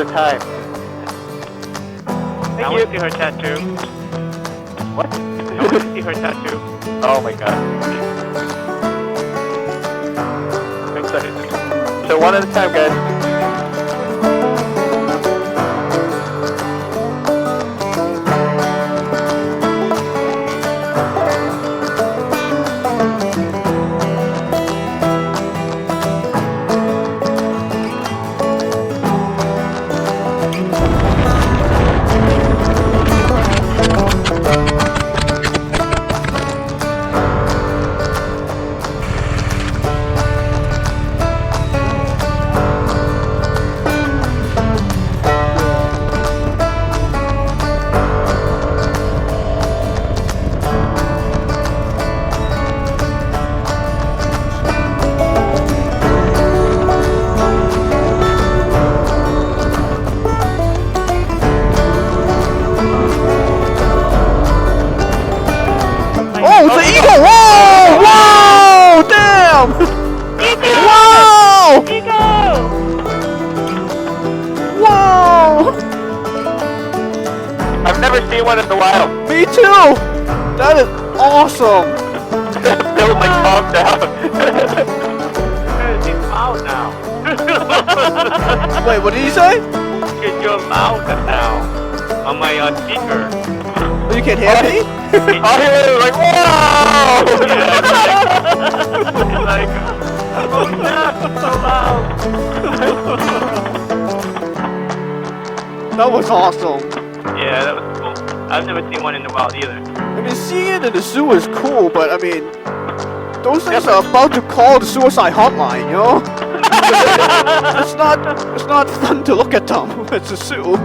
at a time. I want to see her tattoo. What? I want to see her tattoo. Oh my god. I'm excited. So one at a time, guys. Oh, it's an eagle! Whoa! Whoa! Damn! Whoa! Eagle! Whoa! I've never seen one in the wild. Me too! That is awesome! Still like calm down. He's loud now. Wait, what did you say? Because you're loud now on my speaker. Oh, you can't hear me? Oh, yeah, like, whoa! Yeah, it's like, oh, yeah, it's so loud. That was awesome. Yeah, that was cool. I've never seen one in the wild either. I mean, seeing it in the zoo is cool, but I mean, those things are about to call the suicide hotline, you know? it's not fun to look at them. It's a zoo.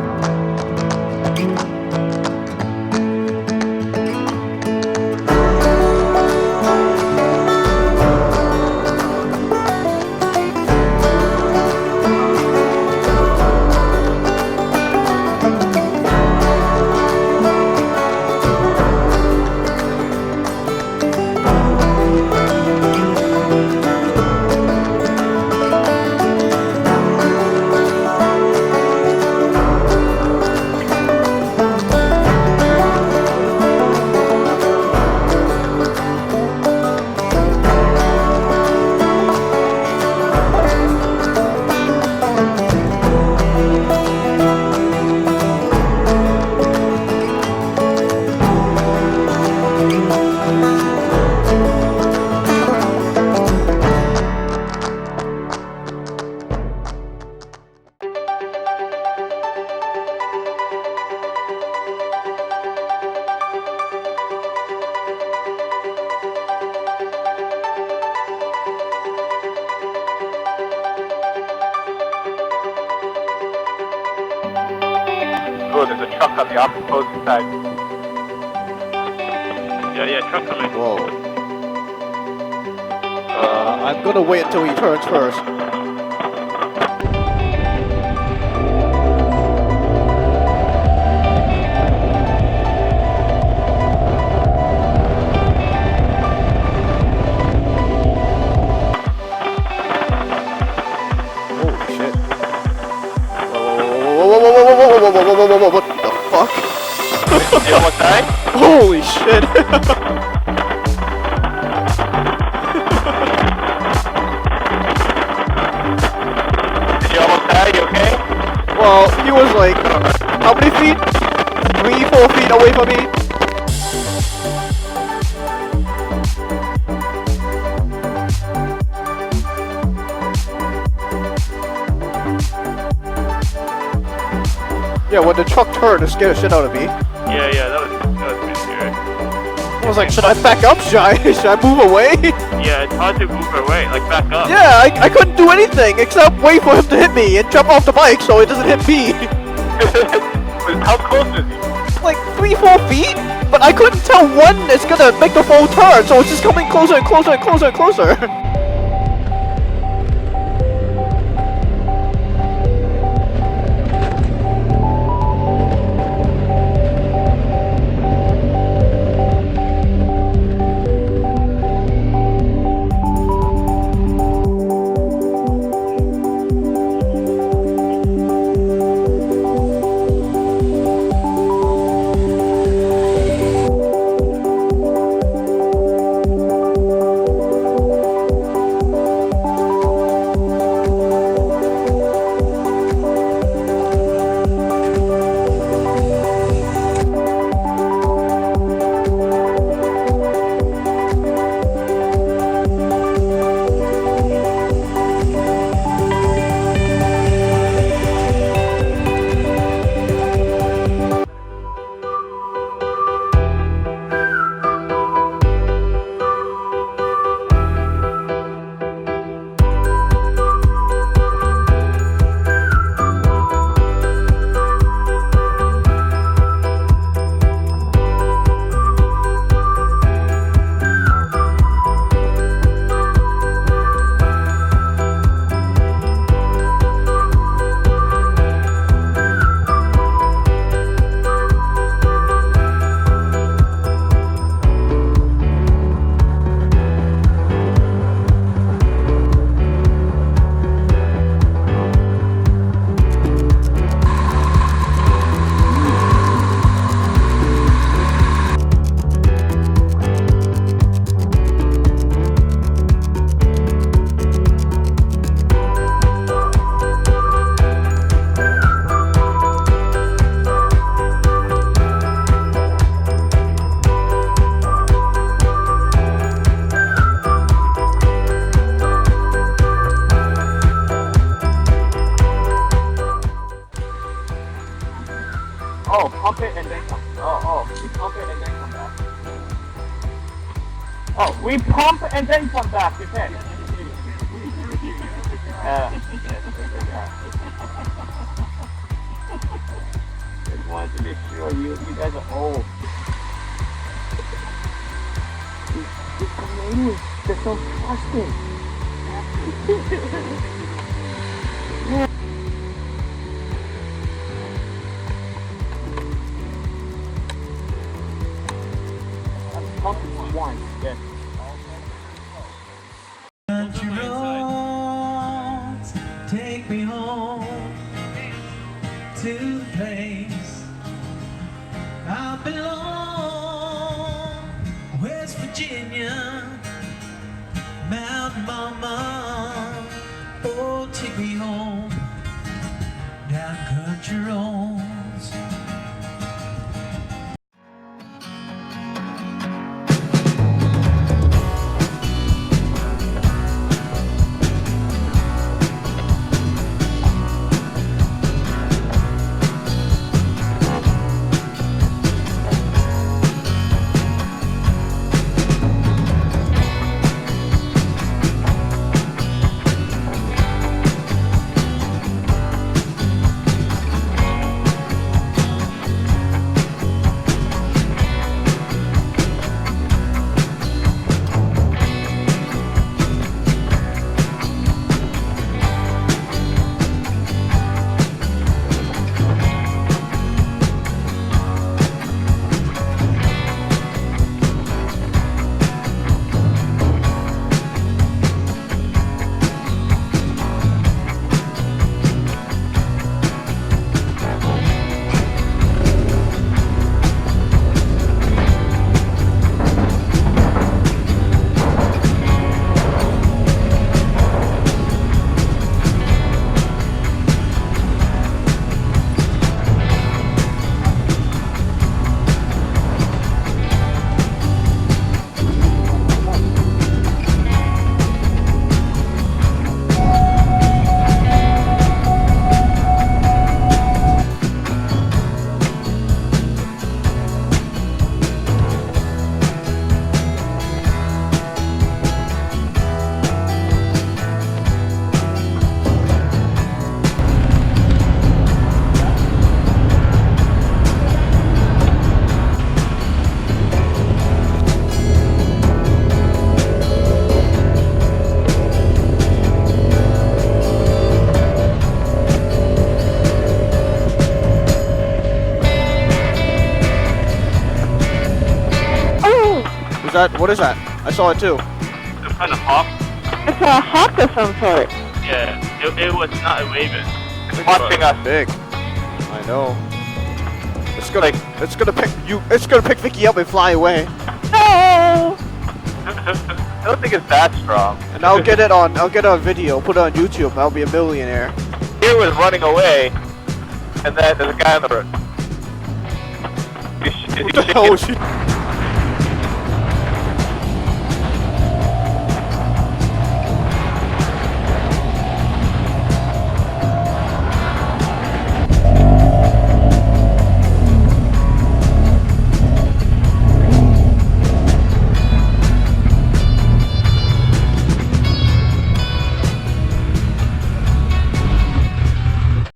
Oh, there's a truck on the opposite side. Yeah, truck coming. Whoa. I'm gonna wait until he turns first. Holy shit. Whoa, what the fuck? You almost died? Holy shit. Did you almost die? You okay? Well, he was like, how many feet? 3-4 feet away from me. Yeah, when the truck turned, it scared the shit out of me. Yeah, that was pretty scary. I was like, should I back up? Should I move away? Yeah, it's hard to move away, like back up. Yeah, I couldn't do anything except wait for him to hit me and jump off the bike so it doesn't hit me. How close is he? Like 3-4 feet? But I couldn't tell when it's gonna make the full turn, so it's just coming closer and closer and closer and closer. one back, your head. Just wanted to make sure you guys are old. These Canadians, they're so trusting. I'm pumping one, yeah. Country roads take me home to the place I belong. West Virginia, Mountain Mama, oh take me home down country roads. What is that? I saw it too. Some kind of hawk. It's a hawk of some sort. Yeah, it was not a raven. It's watching us. Big. I know. It's gonna pick Vicky up and fly away. No! I don't think it's that strong. And I'll get it on video, put it on YouTube, I'll be a millionaire. Here was running away, and then there's a guy on the road. Is he What the hell was she?